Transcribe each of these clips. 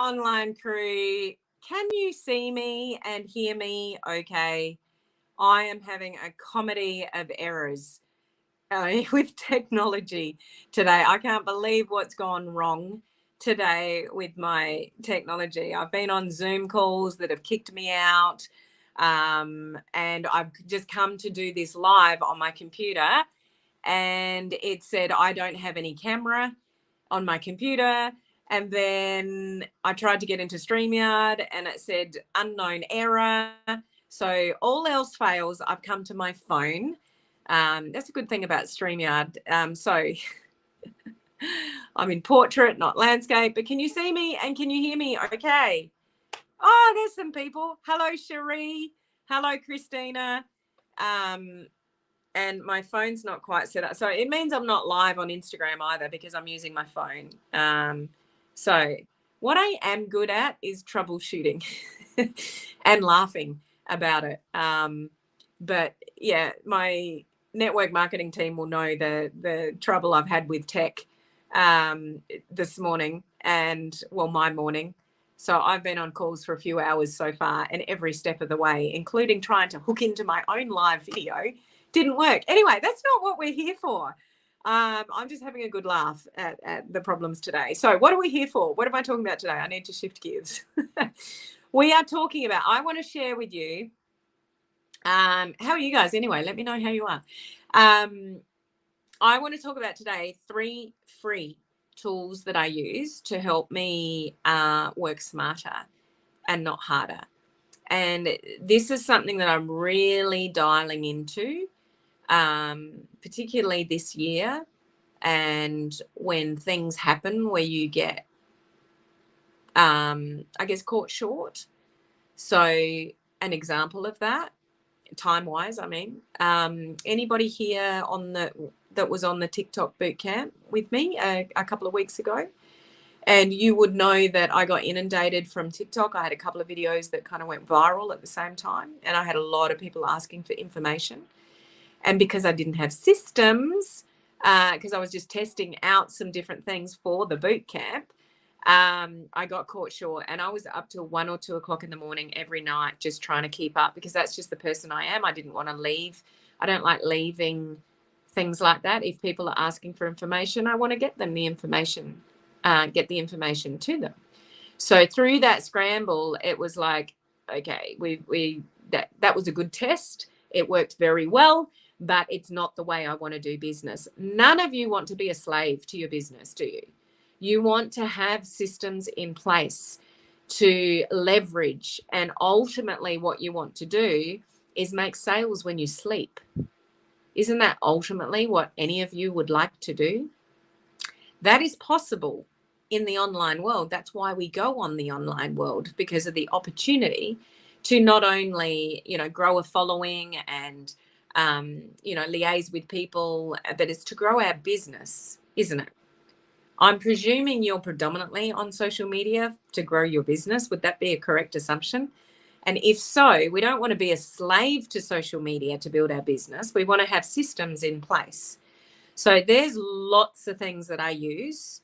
online crew, can you see me and hear me okay? I am having a comedy of errors with technology today. I can't believe what's gone wrong today with my technology. I've been on Zoom calls that have kicked me out, and I've just come to do this live on my computer, and it said I don't have any camera on my computer. And then I tried to get into StreamYard and it said unknown error. So all else fails, I've come to my phone. That's a good thing about StreamYard. So I'm in portrait, not landscape, but can you see me and can you hear me okay? Oh, there's some people. Hello, Cherie. Hello, Christina. And my phone's not quite set up. So it means I'm not live on Instagram either because I'm using my phone. So what I am good at is troubleshooting and laughing about it. But yeah, my network marketing team will know the trouble I've had with tech this morning and, well, my morning. So I've been on calls for a few hours so far, and every step of the way, including trying to hook into my own live video, didn't work. Anyway, that's not what we're here for. I'm just having a good laugh at the problems today. So what are we here for? What am I talking about today? I need to shift gears. We are talking about, I want to share with you, how are you guys anyway? Let me know how you are. I want to talk about today 3 free tools that I use to help me work smarter and not harder. And this is something that I'm really dialing into, particularly this year, and when things happen where you get, I guess, caught short. So an example of that, time-wise, I mean, anybody here that was on the TikTok bootcamp with me a couple of weeks ago? And you would know that I got inundated from TikTok. I had a couple of videos that kind of went viral at the same time, and I had a lot of people asking for information. And because I didn't have systems, because I was just testing out some different things for the boot camp, I got caught short, and I was up till 1 or 2 o'clock in the morning every night just trying to keep up, because that's just the person I am. I didn't want to leave. I don't like leaving things like that. If people are asking for information, I want to get them the information, get the information to them. So through that scramble, it was like, okay, that was a good test. It worked very well, but it's not the way I want to do business. None of you want to be a slave to your business, do you? You want to have systems in place to leverage, and ultimately what you want to do is make sales when you sleep. Isn't that ultimately what any of you would like to do? That is possible in the online world. That's why we go on the online world, because of the opportunity to not only, grow a following and, liaise with people, but it's to grow our business, isn't it? I'm presuming you're predominantly on social media to grow your business. Would that be a correct assumption? And if so, we don't want to be a slave to social media to build our business. We want to have systems in place. So there's lots of things that I use,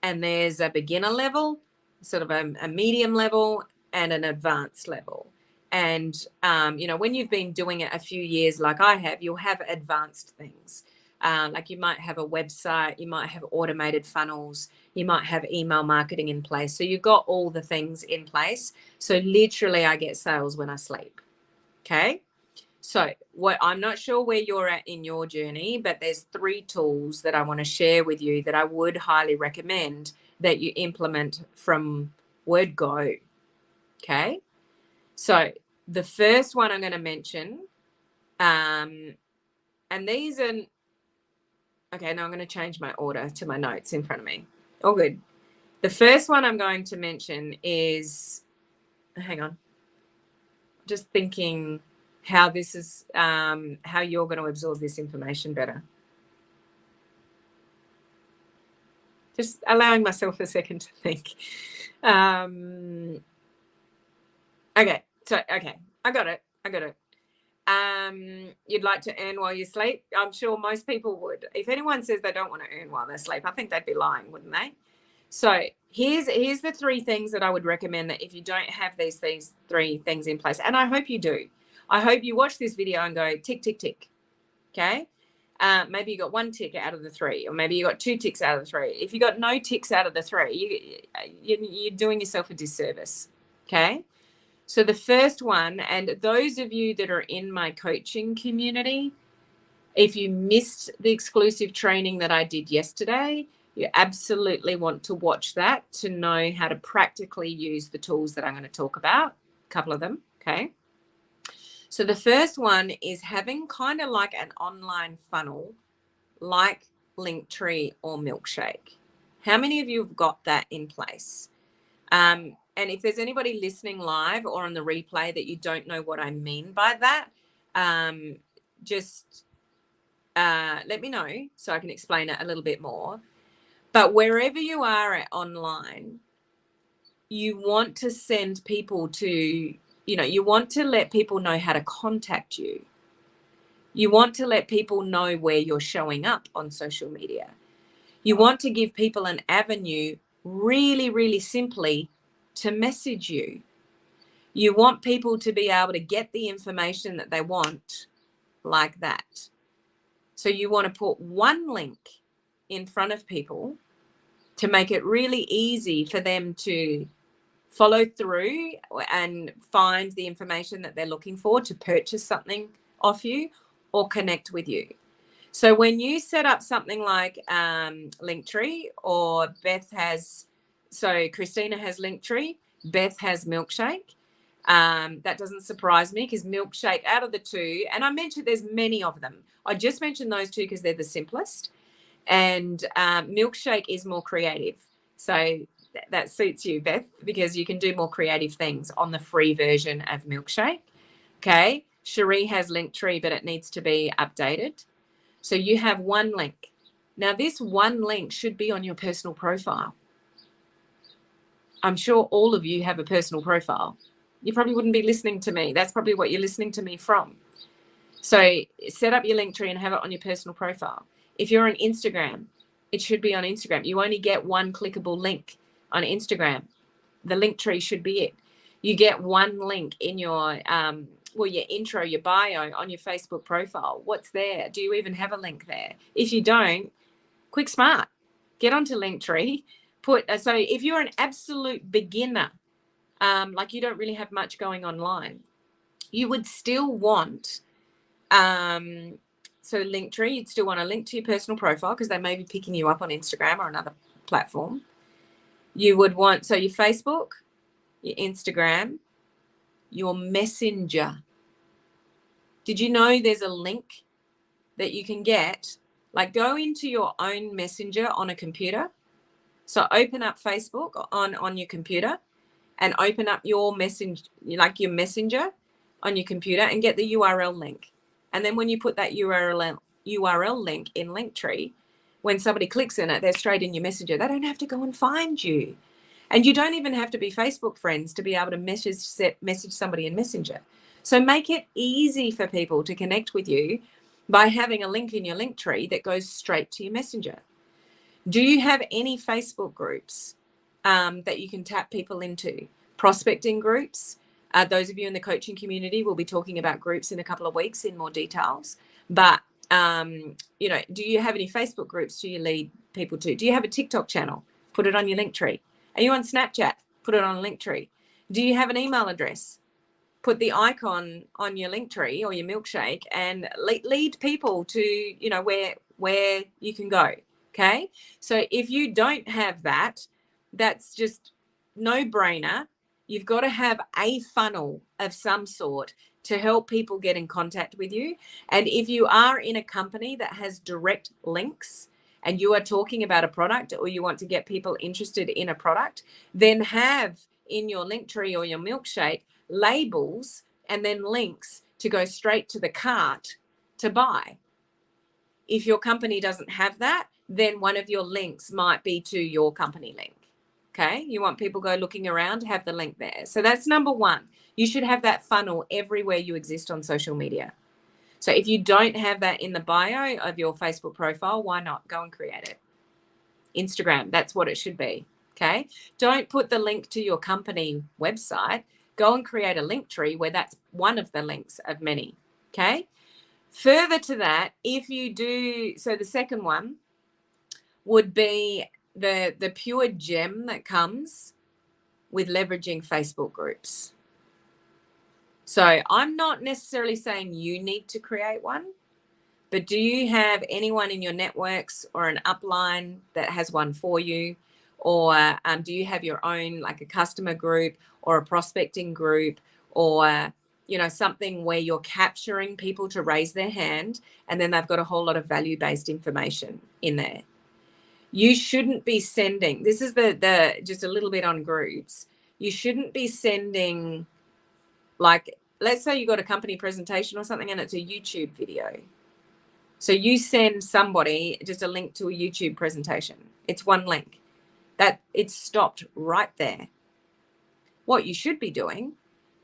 and there's a beginner level, sort of a medium level, and an advanced level. And, when you've been doing it a few years like I have, you'll have advanced things. Like you might have a website, you might have automated funnels, you might have email marketing in place. So you've got all the things in place. So literally I get sales when I sleep. Okay. So I'm not sure where you're at in your journey, but there's 3 tools that I want to share with you that I would highly recommend that you implement from word go. Okay. So the first one I'm going to mention, and these are, okay, now I'm going to change my order to my notes in front of me. All good. The first one I'm going to mention is, hang on, just thinking how this is, how you're going to absorb this information better. Just allowing myself a second to think. Okay, I got it. You'd like to earn while you sleep? I'm sure most people would. If anyone says they don't want to earn while they sleep, I think they'd be lying, wouldn't they? So here's the 3 things that I would recommend that if you don't have these 3 things in place, and I hope you do. I hope you watch this video and go tick, tick, tick. Okay. Maybe you got 1 tick out of the 3, or maybe you got 2 ticks out of the 3. If you got no ticks out of the 3, you're doing yourself a disservice. Okay. So the first one, and those of you that are in my coaching community, if you missed the exclusive training that I did yesterday, you absolutely want to watch that to know how to practically use the tools that I'm going to talk about, a couple of them. Okay. So the first one is having kind of like an online funnel, like Linktree or Milkshake. How many of you have got that in place? And if there's anybody listening live or on the replay that you don't know what I mean by that, just let me know so I can explain it a little bit more. But wherever you are online, you want to send people to, you want to let people know how to contact you. You want to let people know where you're showing up on social media. You want to give people an avenue really, really simply to message you. You want people to be able to get the information that they want like that. So you want to put one link in front of people to make it really easy for them to follow through and find the information that they're looking for to purchase something off you or connect with you. So when you set up something like Linktree, or Christina has Linktree, Beth has Milkshake. That doesn't surprise me because Milkshake, out of the 2, and I mentioned there's many of them. I just mentioned those 2 because they're the simplest. And Milkshake is more creative. So that suits you, Beth, because you can do more creative things on the free version of Milkshake. Okay. Cherie has Linktree, but it needs to be updated. So you have one link. Now, this one link should be on your personal profile. I'm sure all of you have a personal profile. You probably wouldn't be listening to me. That's probably what you're listening to me from. So set up your Linktree and have it on your personal profile. If you're on Instagram, it should be on Instagram. You only get one clickable link on Instagram. The Linktree should be it. You get one link in your your intro, your bio on your Facebook profile. What's there? Do you even have a link there? If you don't, quick smart, get onto Linktree. So if you're an absolute beginner, like you don't really have much going online, you would still want so Linktree, you'd still want to link to your personal profile because they may be picking you up on Instagram or another platform. You would want, so your Facebook, your Instagram, your Messenger. Did you know there's a link that you can get? Like, go into your own Messenger on a computer. So open up Facebook on your computer and open up your Messenger on your computer and get the URL link. And then when you put that URL link in Linktree, when somebody clicks in it, they're straight in your Messenger. They don't have to go and find you. And you don't even have to be Facebook friends to be able to message somebody in Messenger. So make it easy for people to connect with you by having a link in your Linktree that goes straight to your Messenger. Do you have any Facebook groups that you can tap people into? Prospecting groups. Those of you in the coaching community will be talking about groups in a couple of weeks in more details. But, do you have any Facebook groups do you lead people to? Do you have a TikTok channel? Put it on your Linktree. Are you on Snapchat? Put it on Linktree. Do you have an email address? Put the icon on your Linktree or your Milkshake and lead people to, where you can go. Okay. So if you don't have that, that's just no brainer. You've got to have a funnel of some sort to help people get in contact with you. And if you are in a company that has direct links and you are talking about a product or you want to get people interested in a product, then have in your Linktree or your Milkshake labels and then links to go straight to the cart to buy. If your company doesn't have that, then one of your links might be to your company link. Okay. You want people go looking around, have the link there. So that's number 1. You should have that funnel everywhere you exist on social media. So if you don't have that in the bio of your Facebook profile, why not go and create it? Instagram, that's what it should be. Okay. Don't put the link to your company website. Go and create a link tree where that's one of the links of many. Okay. Further to that, if you do, so the second one would be the pure gem that comes with leveraging Facebook groups. So I'm not necessarily saying you need to create one, but do you have anyone in your networks or an upline that has one for you? Or do you have your own, like a customer group or a prospecting group, or something where you're capturing people to raise their hand and then they've got a whole lot of value-based information in there? You shouldn't be sending, this is the just a little bit on groups. You shouldn't be sending, like, let's say you got a company presentation or something and it's a YouTube video. So you send somebody just a link to a YouTube presentation. It's one link. That it's stopped right there. What you should be doing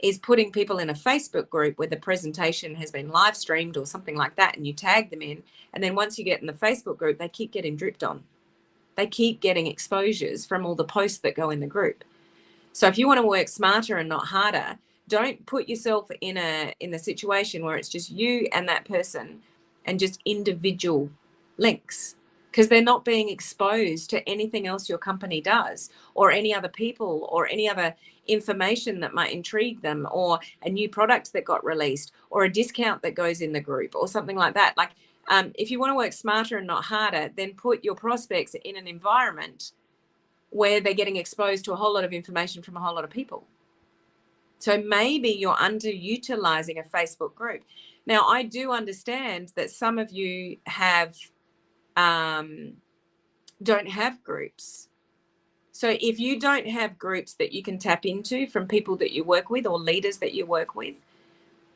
is putting people in a Facebook group where the presentation has been live streamed or something like that, and you tag them in. And then once you get in the Facebook group, they keep getting dripped on. They keep getting exposures from all the posts that go in the group. So if you want to work smarter and not harder, don't put yourself in the situation where it's just you and that person and just individual links, because they're not being exposed to anything else your company does, or any other people, or any other information that might intrigue them, or a new product that got released, or a discount that goes in the group, or something like that. Like, if you want to work smarter and not harder, then put your prospects in an environment where they're getting exposed to a whole lot of information from a whole lot of people. So maybe you're underutilizing a Facebook group. Now, I do understand that some of you have don't have groups. So if you don't have groups that you can tap into from people that you work with or leaders that you work with,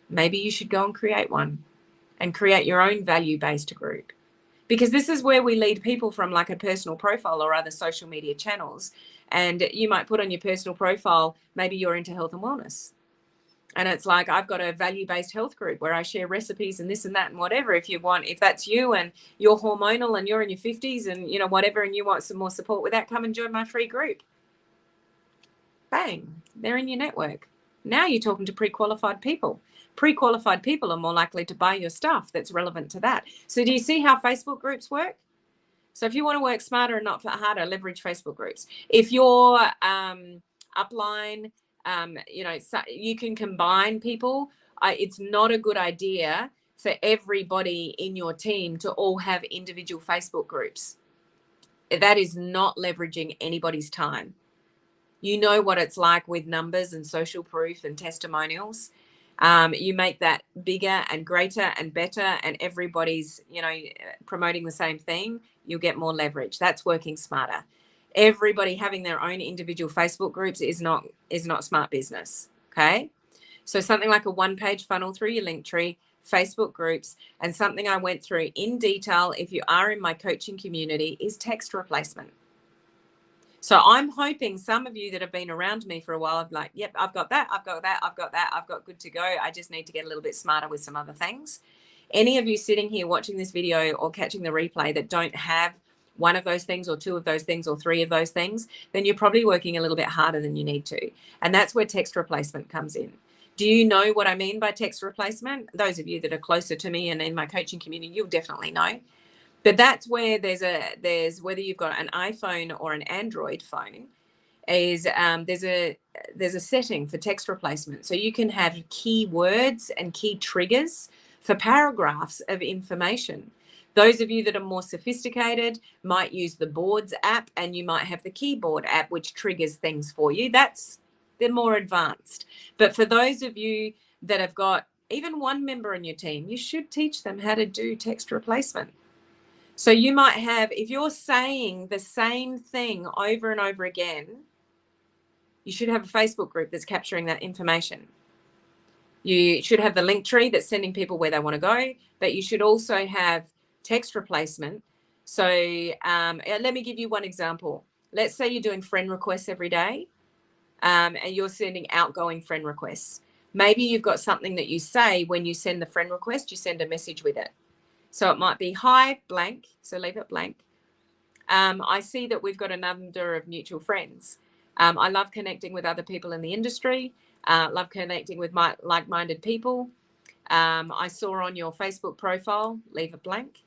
maybe you should go and create one and create your own value-based group. Because this is where we lead people from, like a personal profile or other social media channels. And you might put on your personal profile, maybe you're into health and wellness. And it's like, I've got a value-based health group where I share recipes and this and that and whatever. If you want, if that's you and you're hormonal and you're in your 50s and, whatever, and you want some more support with that, come and join my free group. Bang, they're in your network. Now you're talking to pre-qualified people. Pre-qualified people are more likely to buy your stuff that's relevant to that. So do you see how Facebook groups work? So if you want to work smarter and not harder, leverage Facebook groups. If your upline, so you can combine people. It's not a good idea for everybody in your team to all have individual Facebook groups. That is not leveraging anybody's time. You know what it's like with numbers and social proof and testimonials. You make that bigger and greater and better, and everybody's, promoting the same thing, you'll get more leverage. That's working smarter. Everybody having their own individual Facebook groups is not smart business. Okay. So something like a one-page funnel through your link tree, Facebook groups, and something I went through in detail, if you are in my coaching community, is text replacement. So I'm hoping some of you that have been around me for a while are like, yep, I've got that, I've got that, I've got that, I've got good to go. I just need to get a little bit smarter with some other things. Any of you sitting here watching this video or catching the replay that don't have one of those things or two of those things or three of those things, then you're probably working a little bit harder than you need to. And that's where text replacement comes in. Do you know what I mean by text replacement? Those of you that are closer to me and in my coaching community, you'll definitely know. But that's where there's whether you've got an iPhone or an Android phone, is there's a setting for text replacement. So you can have keywords and key triggers for paragraphs of information. Those of you that are more sophisticated might use the Boards app, and you might have the Keyboard app, which triggers things for you. They're more advanced. But for those of you that have got even one member in your team, you should teach them how to do text replacement. So you might have, if you're saying the same thing over and over again, you should have a Facebook group that's capturing that information. You should have the link tree that's sending people where they want to go, but you should also have text replacement. So let me give you one example. Let's say you're doing friend requests every day, and you're sending outgoing friend requests. Maybe you've got something that you say when you send the friend request, you send a message with it. So it might be, hi, blank. So leave it blank. I see that we've got a number of mutual friends. I love connecting with other people in the industry, love connecting with like-minded people. I saw on your Facebook profile, leave it blank.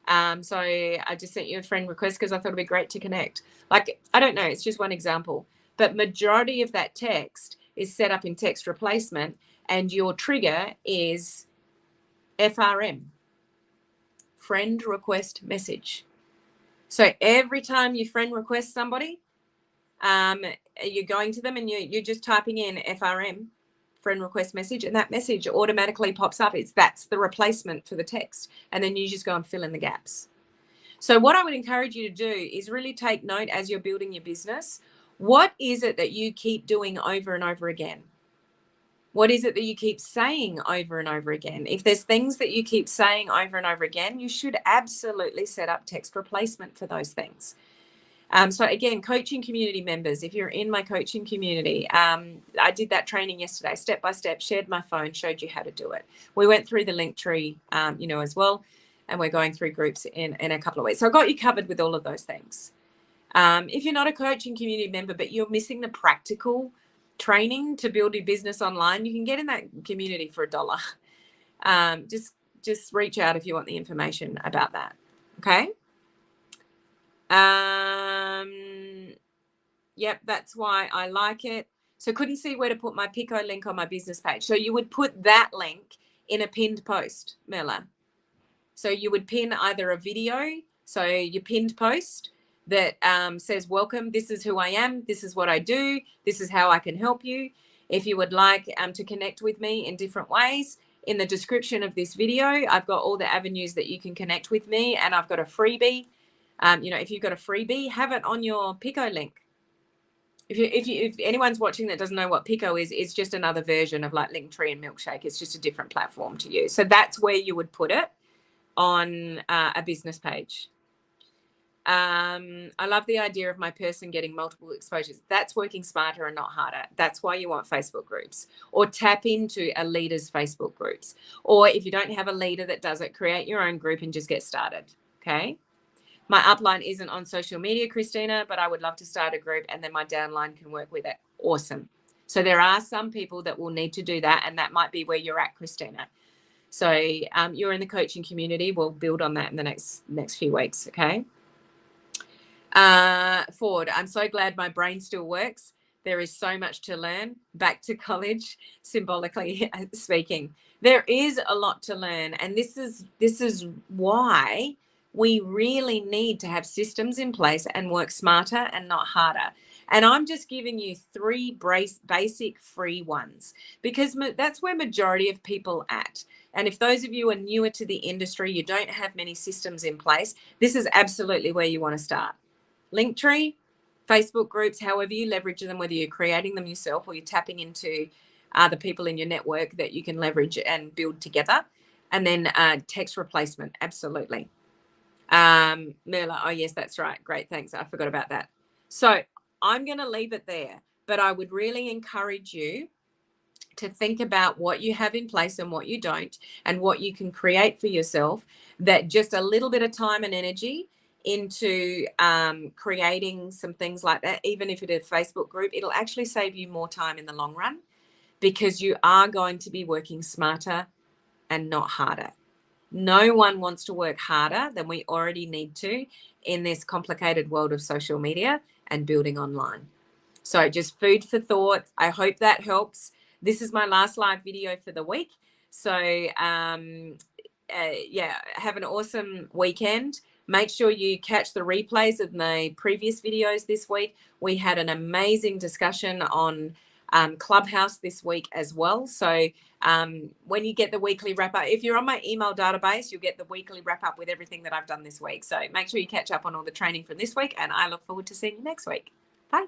So I just sent you a friend request because I thought it'd be great to connect. Like, I don't know, it's just one example, but majority of that text is set up in text replacement, and your trigger is FRM, friend request message. So every time you friend request somebody, you're going to them and you're just typing in FRM, friend request message, and that message automatically pops up. That's the replacement for the text, and then you just go and fill in the gaps. So what I would encourage you to do is really take note as you're building your business. What is it that you keep doing over and over again? What is it that you keep saying over and over again? If there's things that you keep saying over and over again, you should absolutely set up text replacement for those things. So again, coaching community members, if you're in my coaching community, I did that training yesterday, step by step, shared my phone, showed you how to do it. We went through the Linktree, as well, and we're going through groups in a couple of weeks. So I got you covered with all of those things. If you're not a coaching community member, but you're missing the practical training to build your business online, you can get in that community for $1. Just reach out if you want the information about that. Okay. Yep, that's why I like it. So couldn't see where to put my Pico link on my business page. So you would put that link in a pinned post, Mela. So you would pin either a video, so your pinned post that says, welcome, this is who I am, this is what I do, this is how I can help you. If you would like to connect with me in different ways, in the description of this video, I've got all the avenues that you can connect with me, and I've got a freebie. If you've got a freebie, have it on your Pico link. If anyone's watching that doesn't know what Pico is, it's just another version of like Linktree and Milkshake. It's just a different platform to use. So that's where you would put it on a business page. I love the idea of my person getting multiple exposures. That's working smarter and not harder. That's why you want Facebook groups, or tap into a leader's Facebook groups. Or if you don't have a leader that does it, create your own group and just get started. Okay. My upline isn't on social media, Christina, but I would love to start a group and then my downline can work with it. Awesome. So there are some people that will need to do that, and that might be where you're at, Christina. So you're in the coaching community. We'll build on that in the next few weeks, okay? Ford, I'm so glad my brain still works. There is so much to learn. Back to college, symbolically speaking. There is a lot to learn, and this is why we really need to have systems in place and work smarter and not harder. And I'm just giving you 3 basic free ones, because that's where majority of people at. And if those of you are newer to the industry, you don't have many systems in place, this is absolutely where you want to start. Linktree, Facebook groups, however you leverage them, whether you're creating them yourself or you're tapping into the people in your network that you can leverage and build together. And then text replacement, absolutely. Merla, oh yes, that's right. Great, thanks. I forgot about that. So I'm going to leave it there, but I would really encourage you to think about what you have in place and what you don't, and what you can create for yourself, that just a little bit of time and energy into creating some things like that, even if it is a Facebook group, it'll actually save you more time in the long run, because you are going to be working smarter and not harder. No one wants to work harder than we already need to in this complicated world of social media and building online. So just food for thought. I hope that helps. This is my last live video for the week. So yeah, have an awesome weekend. Make sure you catch the replays of the previous videos this week. We had an amazing discussion on Clubhouse this week as well. So when you get the weekly wrap up, if you're on my email database, you'll get the weekly wrap up with everything that I've done this week. So make sure you catch up on all the training from this week, and I look forward to seeing you next week. Bye.